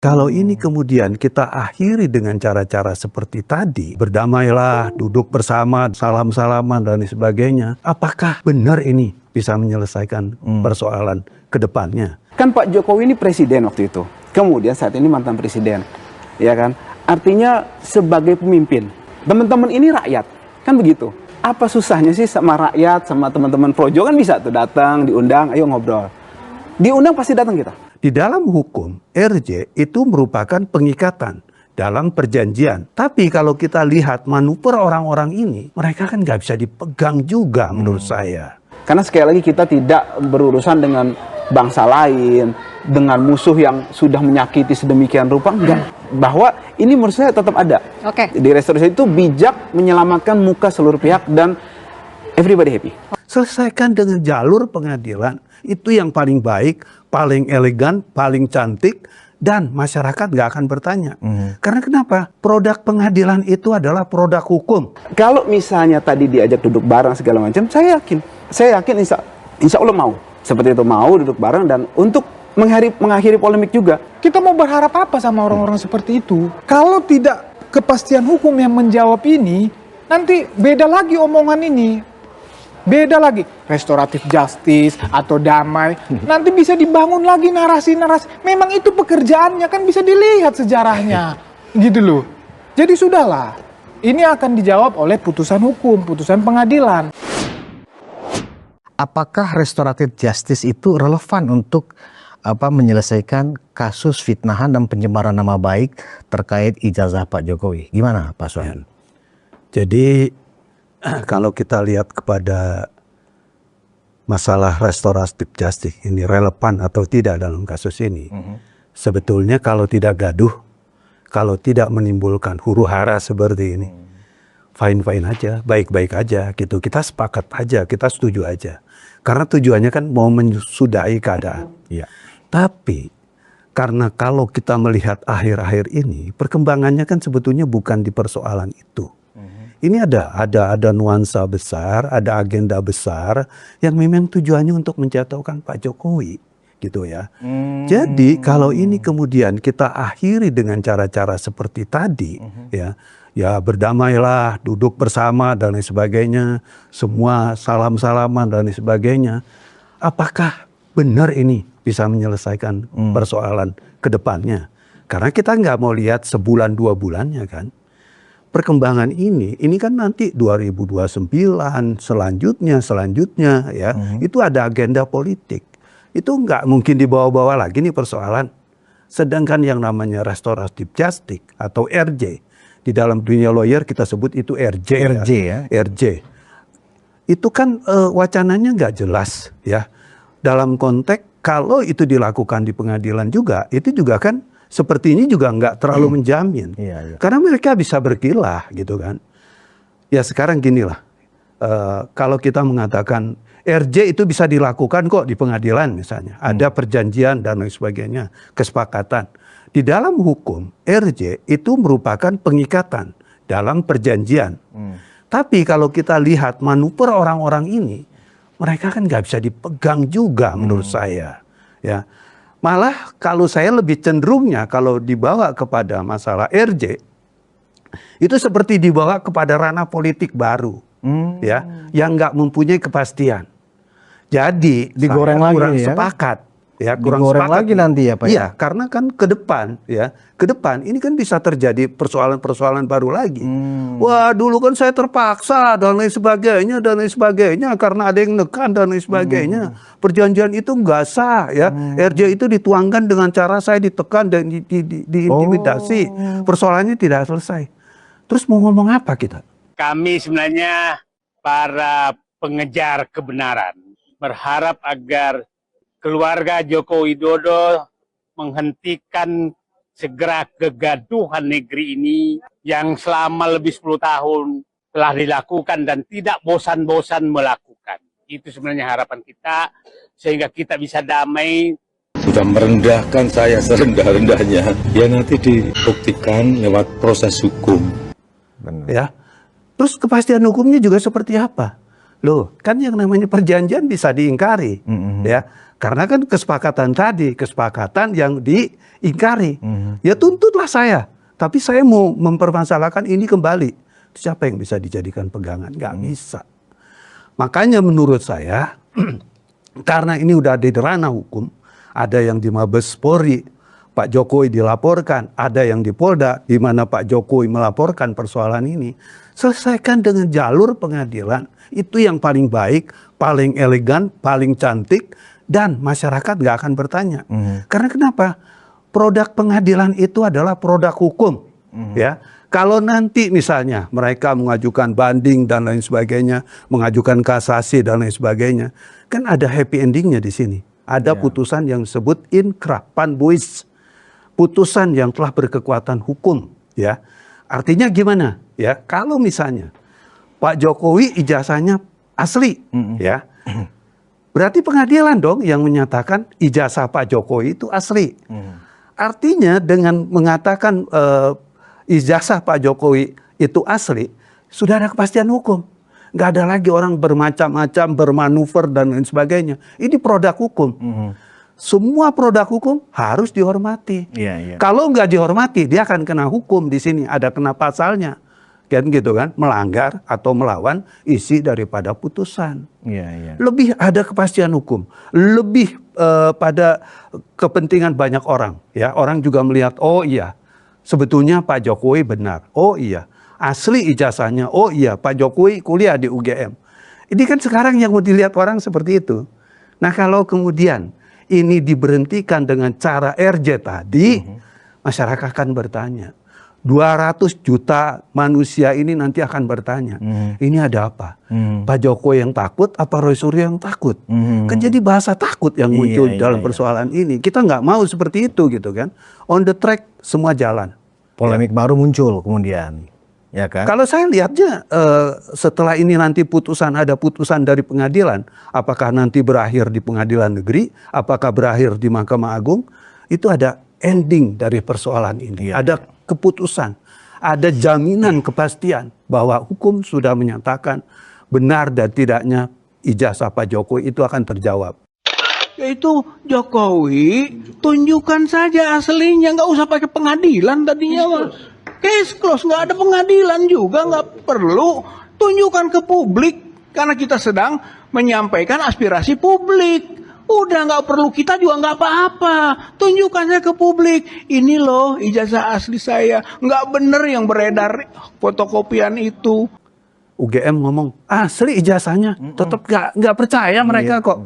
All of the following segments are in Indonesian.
Kalau ini kemudian kita akhiri dengan cara-cara seperti tadi, berdamailah, duduk bersama, salam-salaman dan sebagainya, apakah benar ini bisa menyelesaikan persoalan ke depannya? Kan Pak Jokowi ini presiden waktu itu, kemudian saat ini mantan presiden, ya kan? Artinya sebagai pemimpin, teman-teman ini rakyat, kan begitu. Apa susahnya sih sama rakyat, sama teman-teman projo kan bisa tuh datang, diundang, ayo ngobrol. Diundang pasti datang kita. Di dalam hukum, RJ itu merupakan pengikatan dalam perjanjian. Tapi kalau kita lihat manuver orang-orang ini, mereka kan nggak bisa dipegang juga menurut saya. Karena sekali lagi kita tidak berurusan dengan bangsa lain, dengan musuh yang sudah menyakiti sedemikian rupa, enggak. Bahwa ini menurut saya tetap ada. Di restorasi itu bijak menyelamatkan muka seluruh pihak dan everybody happy. Selesaikan dengan jalur pengadilan, itu yang paling baik, paling elegan, paling cantik, dan masyarakat nggak akan bertanya. Karena kenapa? Produk pengadilan itu adalah produk hukum. Kalau misalnya tadi diajak duduk bareng segala macam, saya yakin insya Allah mau. Seperti itu, mau duduk bareng dan untuk mengakhiri polemik juga. Kita mau berharap apa sama orang-orang seperti itu? Kalau tidak kepastian hukum yang menjawab ini, nanti beda lagi omongan ini. Beda lagi, restoratif justice atau damai. Nanti bisa dibangun lagi narasi-narasi. Memang itu pekerjaannya, kan bisa dilihat sejarahnya. Gitu loh. Jadi sudahlah, ini akan dijawab oleh putusan hukum, putusan pengadilan. Apakah restoratif justice itu relevan untuk menyelesaikan kasus fitnahan dan pencemaran nama baik terkait ijazah Pak Jokowi? Gimana Pak Suhan? Jadi kalau kita lihat kepada masalah restoratif justice ini relevan atau tidak dalam kasus ini, sebetulnya kalau tidak gaduh, kalau tidak menimbulkan huru-hara seperti ini, fine-fine aja, baik-baik aja gitu. Kita sepakat aja, kita setuju aja. Karena tujuannya kan mau mensudahi keadaan. Iya. Tapi karena kalau kita melihat akhir-akhir ini, perkembangannya kan sebetulnya bukan di persoalan itu. Ini ada nuansa besar, ada agenda besar yang memang tujuannya untuk menjatuhkan Pak Jokowi, gitu ya. Jadi kalau ini kemudian kita akhiri dengan cara-cara seperti tadi, ya berdamailah, duduk bersama dan lain sebagainya, semua salam-salaman dan lain sebagainya. Apakah benar ini bisa menyelesaikan persoalan ke depannya? Karena kita nggak mau lihat sebulan 2 bulannya kan. Perkembangan ini kan nanti 2029 selanjutnya ya, itu ada agenda politik. Itu nggak mungkin dibawa-bawa lagi nih persoalan. Sedangkan yang namanya restoratif justice atau RJ, di dalam dunia lawyer kita sebut itu RJ ya. RJ. Itu kan wacananya nggak jelas ya. Dalam konteks kalau itu dilakukan di pengadilan juga, itu juga kan seperti ini juga nggak terlalu menjamin. Karena mereka bisa berkilah gitu kan. Ya sekarang ginilah, kalau kita mengatakan RJ itu bisa dilakukan kok di pengadilan misalnya. Ada perjanjian dan lain sebagainya, kesepakatan. Di dalam hukum, RJ itu merupakan pengikatan dalam perjanjian. Tapi kalau kita lihat manuver orang-orang ini, mereka kan nggak bisa dipegang juga menurut saya. Ya. Malah kalau saya lebih cenderungnya kalau dibawa kepada masalah RJ, itu seperti dibawa kepada ranah politik baru. Ya, yang nggak mempunyai kepastian. Jadi digoreng lagi kurang ya? Sepakat. Ya, kurang digoreng sepakat lagi nanti ya Pak? Iya, karena kan ke depan ini kan bisa terjadi persoalan-persoalan baru lagi. Wah, dulu kan saya terpaksa dan lain sebagainya karena ada yang nekan dan lain sebagainya. Perjanjian itu nggak sah ya. RJ itu dituangkan dengan cara saya ditekan dan diintimidasi. Persoalannya tidak selesai. Terus mau ngomong apa kita? Kami sebenarnya para pengejar kebenaran berharap agar keluarga Joko Widodo menghentikan segera kegaduhan negeri ini yang selama lebih 10 tahun telah dilakukan dan tidak bosan-bosan melakukan. Itu sebenarnya harapan kita sehingga kita bisa damai. Sudah merendahkan saya serendah-rendahnya, ya nanti dibuktikan lewat proses hukum. Benar. Ya, terus kepastian hukumnya juga seperti apa? Loh, kan yang namanya perjanjian bisa diingkari, ya. Karena kan kesepakatan yang diingkari. Ya tuntutlah saya. Tapi saya mau mempermasalahkan ini kembali. Siapa yang bisa dijadikan pegangan? Nggak bisa. Makanya menurut saya, karena ini udah ada di ranah hukum, ada yang di Mabes Polri, Pak Jokowi dilaporkan, ada yang di Polda, di mana Pak Jokowi melaporkan persoalan ini, selesaikan dengan jalur pengadilan. Itu yang paling baik, paling elegan, paling cantik, dan masyarakat nggak akan bertanya. Karena kenapa? Produk pengadilan itu adalah produk hukum, ya. Kalau nanti misalnya mereka mengajukan banding dan lain sebagainya, mengajukan kasasi dan lain sebagainya, kan ada happy endingnya di sini. Ada putusan yang disebut inkrah panbuis, putusan yang telah berkekuatan hukum, ya. Artinya gimana? Ya, kalau misalnya Pak Jokowi ijazahnya asli, ya, berarti pengadilan dong yang menyatakan ijazah Pak Jokowi itu asli. Artinya dengan mengatakan ijazah Pak Jokowi itu asli, sudah ada kepastian hukum. Nggak ada lagi orang bermacam-macam, bermanuver dan lain sebagainya. Ini produk hukum. Semua produk hukum harus dihormati. Kalau nggak dihormati, dia akan kena hukum di sini. Ada kena pasalnya. Kan gitu kan, melanggar atau melawan isi daripada putusan. Lebih ada kepastian hukum, lebih pada kepentingan banyak orang. Ya, orang juga melihat, oh iya, sebetulnya Pak Jokowi benar. Oh iya, asli ijazahnya. Oh iya, Pak Jokowi kuliah di UGM. Ini kan sekarang yang mau dilihat orang seperti itu. Nah, kalau kemudian ini diberhentikan dengan cara RJ tadi, masyarakat akan bertanya. 200 juta manusia ini nanti akan bertanya, ini ada apa? Pak Jokowi yang takut, apa Roy Suryo yang takut? Kan jadi bahasa takut yang muncul dalam persoalan ini. Kita nggak mau seperti itu gitu kan. On the track semua jalan. Polemik baru muncul kemudian, ya kan? Kalau saya lihatnya setelah ini nanti ada putusan dari pengadilan, apakah nanti berakhir di pengadilan negeri, apakah berakhir di Mahkamah Agung, itu ada ending dari persoalan ini. Ada keputusan, ada jaminan kepastian bahwa hukum sudah menyatakan benar dan tidaknya ijazah Pak Jokowi itu akan terjawab. Yaitu Jokowi tunjukkan saja aslinya, nggak usah pakai pengadilan tadinya mah. Case close, nggak ada pengadilan juga, nggak perlu tunjukkan ke publik karena kita sedang menyampaikan aspirasi publik. Udah nggak perlu, kita juga nggak apa-apa. Tunjukkan saya ke publik. Ini loh ijazah asli saya. Nggak bener yang beredar fotokopian itu. UGM ngomong asli ijazahnya, tetap nggak percaya mereka kok.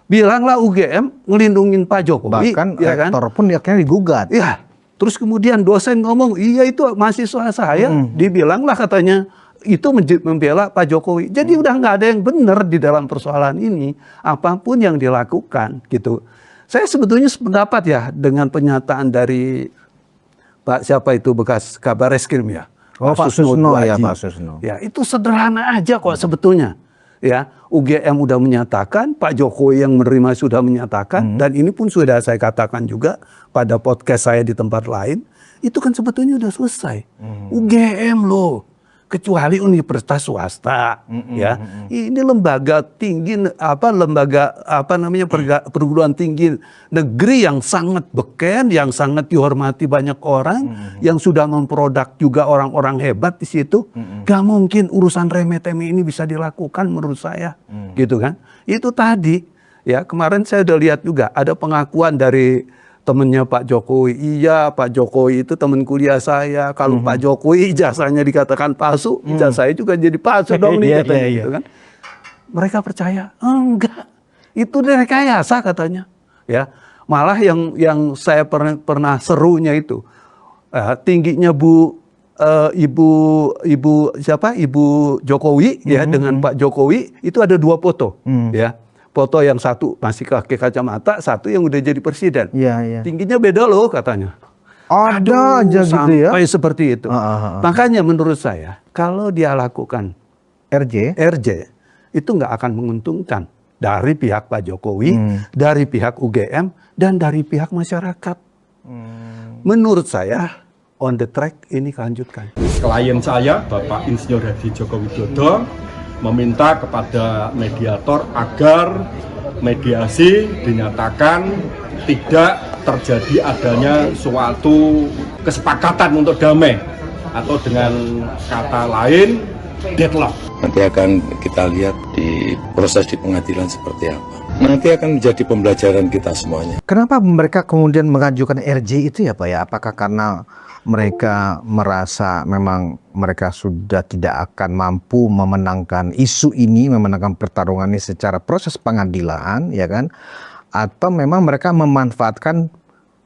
Bilanglah UGM ngelindungin Pak Jokowi. Bahkan ya kan? rektor pun akhirnya digugat. Iya. Terus kemudian dosen ngomong, iya itu mahasiswa saya. Dibilanglah katanya itu membela Pak Jokowi. Jadi udah nggak ada yang benar di dalam persoalan ini. Apapun yang dilakukan gitu. Saya sebetulnya sependapat ya dengan pernyataan dari Pak siapa itu bekas Kabar Reskrim ya. Pak Susno ya, Pak Susno. Ya itu sederhana aja kok sebetulnya. Ya UGM udah menyatakan, Pak Jokowi yang menerima sudah menyatakan, dan ini pun sudah saya katakan juga pada podcast saya di tempat lain. Itu kan sebetulnya udah selesai. UGM loh. Kecuali universitas swasta, ya. Ini lembaga tinggi, perguruan tinggi negeri yang sangat beken, yang sangat dihormati banyak orang, yang sudah memproduk juga orang-orang hebat di situ. Gak mungkin urusan remeh-temeh ini bisa dilakukan menurut saya, gitu kan? Itu tadi, ya kemarin saya udah lihat juga ada pengakuan dari temennya Pak Jokowi. Iya, Pak Jokowi itu teman kuliah saya. Kalau Pak Jokowi ijazahnya dikatakan palsu, ijazah saya juga jadi palsu dong nih katanya. Gitu kan. Mereka percaya? Enggak. Itu rekayasa katanya. Ya, malah yang saya pernah serunya itu tingginya Ibu Jokowi ya dengan Pak Jokowi itu ada 2 foto, ya. Foto yang satu masih pakai kacamata, satu yang udah jadi presiden. Tingginya beda loh katanya. Ada aja gitu ya. Sampai seperti itu. Makanya menurut saya kalau dia lakukan RJ itu nggak akan menguntungkan dari pihak Pak Jokowi, dari pihak UGM dan dari pihak masyarakat. Menurut saya on the track ini lanjutkan. Klien saya Bapak Insinyur Hadi Joko Widodo meminta kepada mediator agar mediasi dinyatakan tidak terjadi adanya suatu kesepakatan untuk damai, atau dengan kata lain deadlock. Nanti akan kita lihat di proses di pengadilan seperti apa. Nanti akan menjadi pembelajaran kita semuanya. Kenapa mereka kemudian mengajukan RJ itu ya Pak ya? Apakah karena mereka merasa memang mereka sudah tidak akan mampu memenangkan isu ini, memenangkan pertarungan ini secara proses pengadilan, ya kan? Atau memang mereka memanfaatkan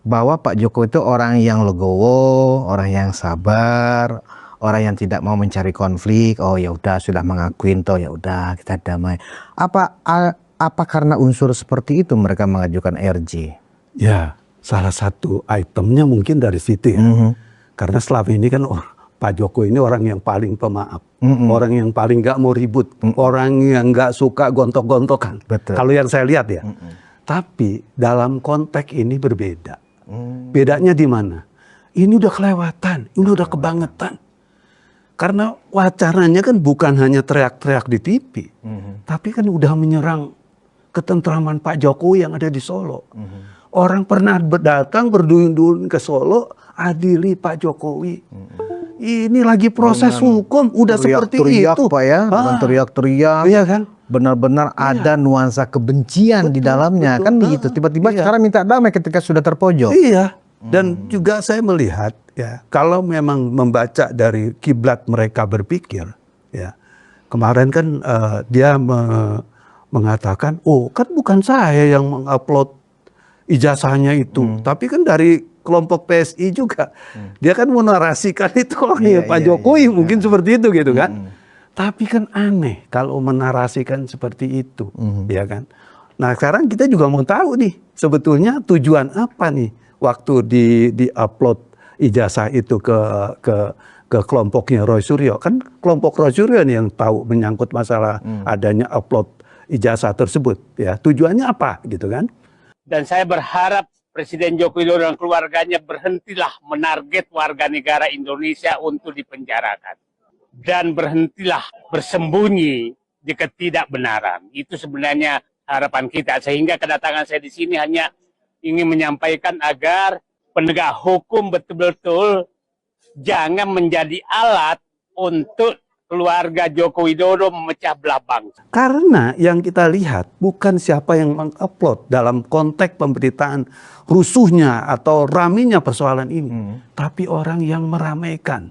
bahwa Pak Jokowi itu orang yang legowo, orang yang sabar, orang yang tidak mau mencari konflik. Oh ya udah, sudah mengakuin toh, ya udah kita damai. Apa karena unsur seperti itu mereka mengajukan RJ? Ya, salah satu itemnya mungkin dari situ ya. Karena selama ini kan Pak Jokowi ini orang yang paling pemaaf, orang yang paling nggak mau ribut, orang yang nggak suka gontok-gontokan. Kalau yang saya lihat ya. Tapi dalam konteks ini berbeda. Bedanya di mana? Ini udah kelewatan, ini udah kebangetan. Karena wacaranya kan bukan hanya teriak-teriak di TV, tapi kan udah menyerang ketentraman Pak Jokowi yang ada di Solo. Orang pernah datang berduyun-duyun ke Solo, adili Pak Jokowi. Ini lagi proses hukum, udah seperti itu. Pak ya, teriak-teriak. Iya kan? Benar-benar ada nuansa kebencian di dalamnya, kan begitu. Tiba-tiba sekarang minta damai ketika sudah terpojok. Iya. Dan juga saya melihat ya, kalau memang membaca dari kiblat mereka berpikir, ya kemarin kan dia mengatakan, oh kan bukan saya yang mengupload ijazahnya itu, tapi kan dari kelompok PSI juga. Dia kan menarasikan itu Pak Jokowi mungkin seperti itu gitu kan. Tapi kan aneh kalau menarasikan seperti itu, ya kan. Nah sekarang kita juga mau tahu nih sebetulnya tujuan apa nih waktu di upload ijazah itu ke kelompoknya Roy Suryo. Kan kelompok Roy Suryo nih yang tahu menyangkut masalah adanya upload ijazah tersebut. Ya tujuannya apa gitu kan? Dan saya berharap Presiden Joko Widodo dan keluarganya berhentilah menarget warga negara Indonesia untuk dipenjarakan. Dan berhentilah bersembunyi di ketidakbenaran. Itu sebenarnya harapan kita. Sehingga kedatangan saya di sini hanya ingin menyampaikan agar penegak hukum betul-betul jangan menjadi alat untuk keluarga Joko Widodo memecah belah bangsa. Karena yang kita lihat bukan siapa yang mengupload dalam konteks pemberitaan rusuhnya atau raminya persoalan ini, tapi orang yang meramaikan,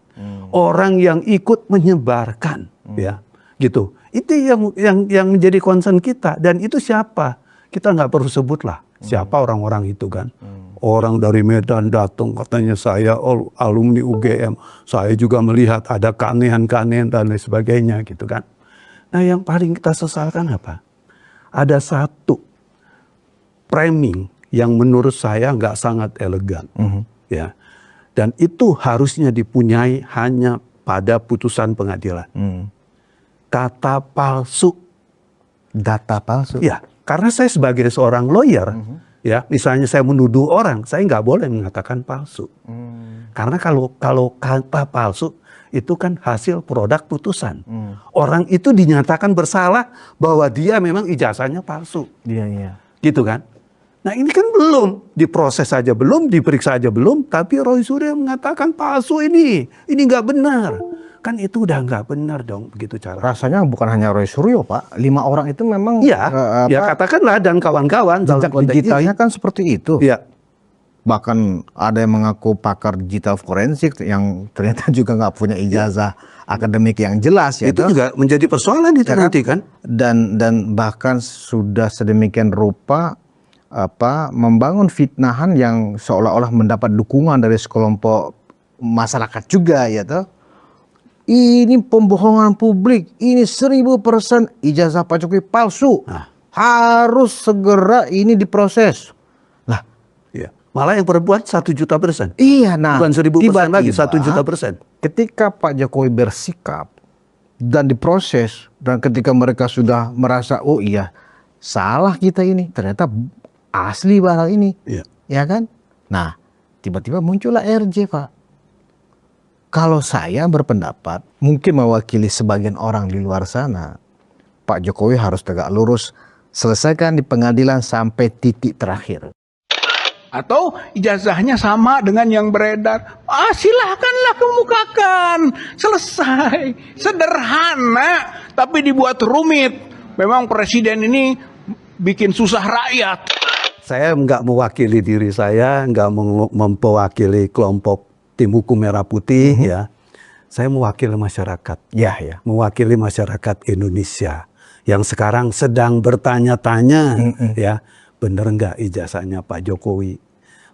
orang yang ikut menyebarkan, ya, gitu. Itu yang menjadi concern kita. Dan itu siapa? Kita nggak perlu sebutlah siapa orang-orang itu kan. Orang dari Medan datang katanya saya alumni UGM, saya juga melihat ada keanehan-keanehan dan lain sebagainya gitu kan. Nah yang paling kita sesalkan apa? Ada satu framing yang menurut saya nggak sangat elegan, ya. Dan itu harusnya dipunyai hanya pada putusan pengadilan. Kata palsu, Data palsu. ya. Karena saya sebagai seorang lawyer, ya, misalnya saya menuduh orang, saya nggak boleh mengatakan palsu. Karena kalau kata palsu itu kan hasil produk putusan. Orang itu dinyatakan bersalah bahwa dia memang ijazahnya palsu. Iya. Gitu kan? Nah ini kan belum diproses saja belum, diperiksa saja belum, tapi Roy Suryo mengatakan palsu ini nggak benar. Kan itu udah nggak benar dong begitu cara. Rasanya bukan hanya Roy Suryo Pak, 5 orang itu memang Ya katakanlah dan kawan-kawan dalam jejak konteks digitalnya ini. kan seperti itu. Ya. Bahkan ada yang mengaku pakar digital forensik yang ternyata juga nggak punya ijazah akademik yang jelas ya. Itu juga menjadi persoalan itu Ya kan? nanti kan. Dan bahkan sudah sedemikian rupa membangun fitnahan yang seolah-olah mendapat dukungan dari sekelompok masyarakat juga ya toh. Ini pembohongan publik, ini 1000% ijazah Pak Jokowi palsu. Harus segera ini diproses. Nah, Ya. Malah yang perempuan 1.000.000%. iya, nah Bukan 1000% lagi, tiba-tiba 1.000.000%. ketika Pak Jokowi bersikap dan diproses, dan ketika mereka sudah merasa oh iya salah kita ini, ternyata asli barang ini, Iya. ya kan? Nah, tiba-tiba muncullah RJ Pak. Kalau saya berpendapat, mungkin mewakili sebagian orang di luar sana, Pak Jokowi harus tegak lurus selesaikan di pengadilan sampai titik terakhir. Atau ijazahnya sama dengan yang beredar. Silahkanlah kemukakan. Selesai. Sederhana. Tapi dibuat rumit. Memang presiden ini bikin susah rakyat. Saya nggak mewakili diri saya, nggak mewakili kelompok tim hukum Merah Putih, ya. Saya mewakili masyarakat. Ya. Mewakili masyarakat Indonesia. Yang sekarang sedang bertanya-tanya, ya. Bener nggak ijazahnya Pak Jokowi?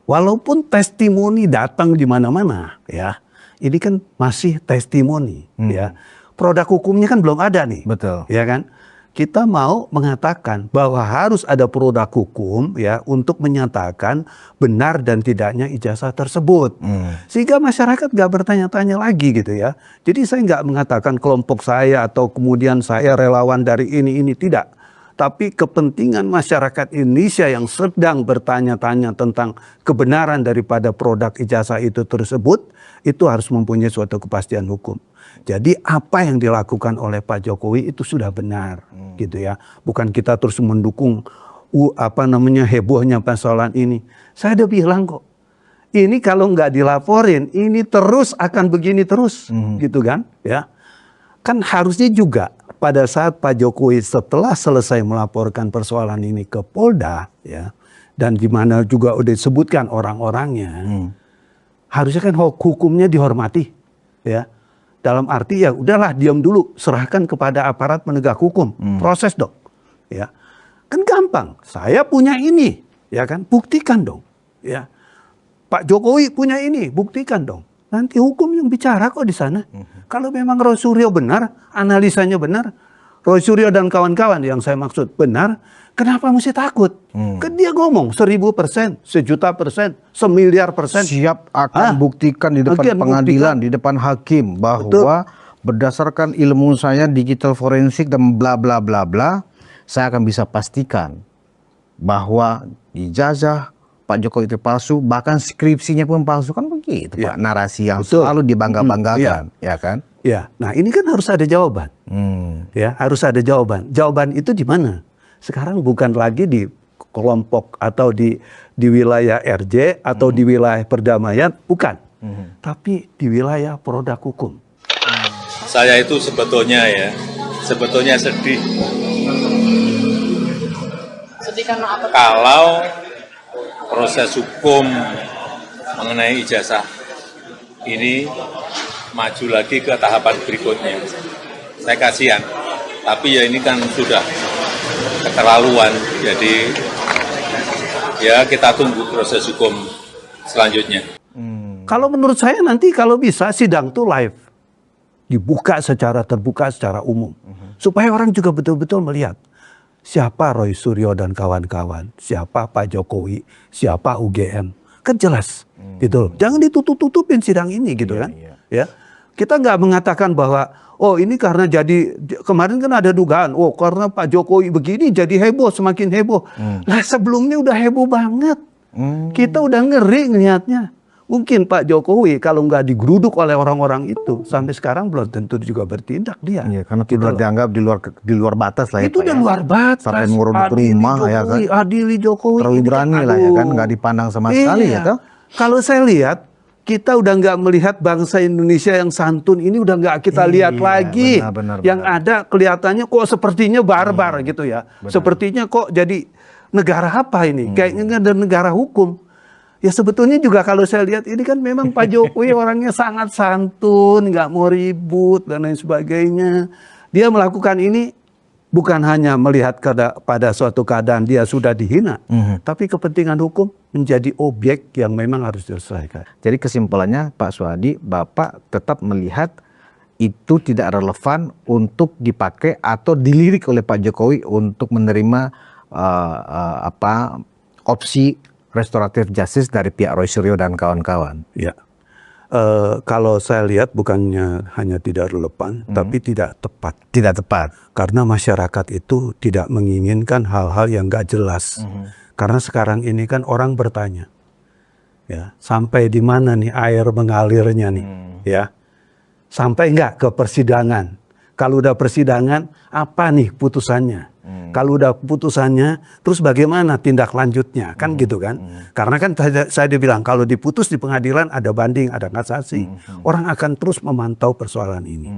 Walaupun testimoni datang di mana-mana, ya, ini kan masih testimoni, ya. Produk hukumnya kan belum ada nih, Betul. ya kan? Kita mau mengatakan bahwa harus ada produk hukum, ya, untuk menyatakan benar dan tidaknya ijazah tersebut, sehingga masyarakat nggak bertanya-tanya lagi, gitu ya. Jadi saya nggak mengatakan kelompok saya atau kemudian saya relawan dari ini tidak. Tapi kepentingan masyarakat Indonesia yang sedang bertanya-tanya tentang kebenaran daripada produk ijazah itu tersebut, itu harus mempunyai suatu kepastian hukum. Jadi apa yang dilakukan oleh Pak Jokowi itu sudah benar, gitu ya. Bukan kita terus mendukung hebohnya persoalan ini. Saya udah bilang kok, ini kalau nggak dilaporin, ini terus akan begini terus, gitu kan, ya. Kan harusnya juga pada saat Pak Jokowi setelah selesai melaporkan persoalan ini ke Polda, ya, dan di mana juga udah disebutkan orang-orangnya, harusnya kan hukumnya dihormati, ya. Dalam arti ya udahlah diam dulu, serahkan kepada aparat penegak hukum, proses dong, ya. Kan gampang, saya punya ini, ya kan, buktikan dong, ya. Pak Jokowi punya ini, buktikan dong. Nanti hukum yang bicara kok di sana. Kalau memang Roy Suryo benar, analisanya benar, Roy Suryo dan kawan-kawan yang saya maksud benar, kenapa mesti takut? Kan dia ngomong 1000%, 1.000.000%, 1.000.000.000%. Siap akan buktikan di depan pengadilan, di depan hakim bahwa berdasarkan ilmu saya digital forensik dan bla bla bla bla, saya akan bisa pastikan bahwa ijazah Pak Jokowi itu palsu, bahkan skripsinya pun palsu, kan begitu, Pak. Narasi yang selalu dibangga-banggakan, ya kan? Ya, nah ini kan harus ada jawaban, ya, harus ada jawaban. Jawaban itu di mana? Sekarang bukan lagi di kelompok atau di wilayah RJ atau di wilayah perdamaian, bukan, tapi di wilayah produk hukum. Saya itu sebetulnya sedih. Sedih karena apa? Kalau proses hukum mengenai ijazah ini maju lagi ke tahapan berikutnya. Saya kasihan, tapi ya ini kan sudah keterlaluan. Jadi ya kita tunggu proses hukum selanjutnya. Kalau menurut saya nanti kalau bisa sidang itu live, dibuka secara terbuka, secara umum, supaya orang juga betul-betul melihat siapa Roy Suryo dan kawan-kawan, siapa Pak Jokowi, siapa UGM, kan jelas, gitu loh. Jangan ditutup-tutupin sidang ini, gitu kan? Ya, kita nggak mengatakan bahwa oh ini karena jadi kemarin kan ada dugaan, oh karena Pak Jokowi begini jadi heboh, semakin heboh. Lah sebelumnya udah heboh banget, kita udah ngeri ngelihatnya. Mungkin Pak Jokowi kalau nggak digeruduk oleh orang-orang itu sampai sekarang belum tentu juga bertindak dia. Iya, karena itu sudah dianggap di luar batas lah ya. Itu udah luar batas. Sampai nguruduk rumah ya kan. Adili Jokowi. Terlalu berani lah ya kan, nggak dipandang sama sekali ya kan. Kalau saya lihat kita udah nggak melihat bangsa Indonesia yang santun ini udah nggak kita lihat lagi. Benar, yang ada kelihatannya kok sepertinya barbar gitu ya. Sepertinya kok jadi negara apa ini? Kayaknya ada negara hukum. Ya sebetulnya juga kalau saya lihat ini kan memang Pak Jokowi orangnya sangat santun, nggak mau ribut dan lain sebagainya. Dia melakukan ini bukan hanya melihat pada suatu keadaan dia sudah dihina, tapi kepentingan hukum menjadi objek yang memang harus diselesaikan. Jadi kesimpulannya Pak Suhadi, Bapak tetap melihat itu tidak relevan untuk dipakai atau dilirik oleh Pak Jokowi untuk menerima opsi restoratif justice dari pihak Roy Suryo dan kawan-kawan. Ya, kalau saya lihat bukannya hanya tidak relevan, tapi tidak tepat. Tidak tepat. Karena masyarakat itu tidak menginginkan hal-hal yang nggak jelas. Karena sekarang ini kan orang bertanya, ya sampai di mana nih air mengalirnya nih, ya sampai nggak ke persidangan. Kalau udah persidangan, apa nih putusannya? Kalau udah putusannya, terus bagaimana tindak lanjutnya, kan gitu kan? Karena kan saya bilang kalau diputus di pengadilan ada banding, ada kasasi, orang akan terus memantau persoalan ini.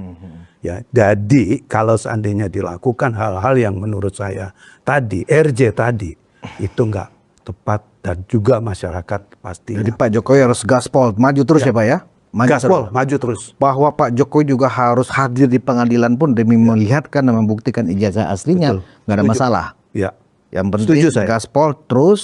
Ya, jadi kalau seandainya dilakukan hal-hal yang menurut saya tadi, RJ tadi, itu nggak tepat dan juga masyarakat pasti. Jadi Pak Jokowi harus gaspol, maju terus ya Pak ya? Gaspol, maju terus. Bahwa Pak Jokowi juga harus hadir di pengadilan pun demi melihatkan dan membuktikan ijazah aslinya, nggak ada masalah. Ya. Yang penting Setuju saya. gaspol terus.